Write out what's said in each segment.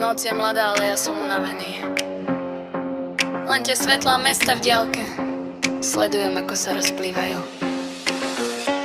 Noc je mladá, ale ja som unavený. Len tie svetlá mesta v diaľke sledujem, ako sa rozplývajú.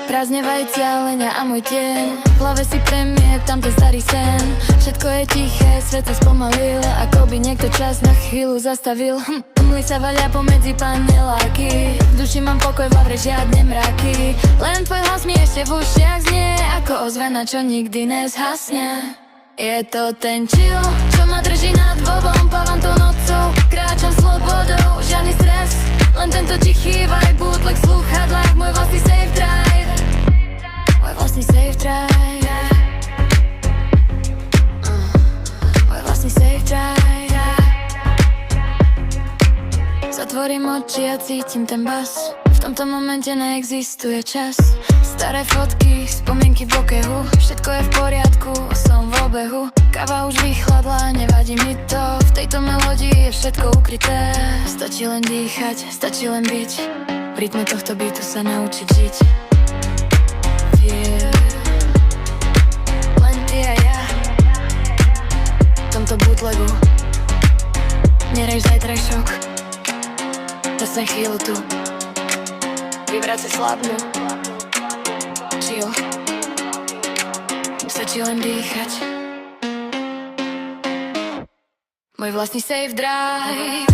Prázdne vajcia, leňa a môj tieň. V hlave si premiet, tam ten starý sen. Všetko je tiché, svet sa spomalil, ako by niekto čas na chvíľu zastavil. Mly sa valia pomedzi paneláky. V duši mám pokoj, v lavre žiadne mraky. Len tvoj hlas mi ešte v ušiach znie, ako ozvena, čo nikdy nezhasne. Je to ten chill, čo ma drží nad vodou. Plávam tú nocou, kráčam slobodou. Žiadny stres, len tento tichý vibe. Bootleg v slúchadlách, môj vlastný safe drive. Môj vlastný safe drive. Môj vlastný safe drive. Zatvorím oči a cítim ten bas. V tomto momente neexistuje čas. Staré fotky, spomienky v okehu. Všetko je v poriadku, som v obehu. Káva už vychladla, nevadí mi to. V tejto melódii je všetko ukryté. Stačí len dýchať, stačí len byť. V rytme tohto beatu sa naučiť žiť. Len ty a ja v tomto bootlegu. Nerej zajtrajšok, presne chvíľu tu. Vibrácie slabnú, chill, stačí len dýchať. Môj vlastný safe drive.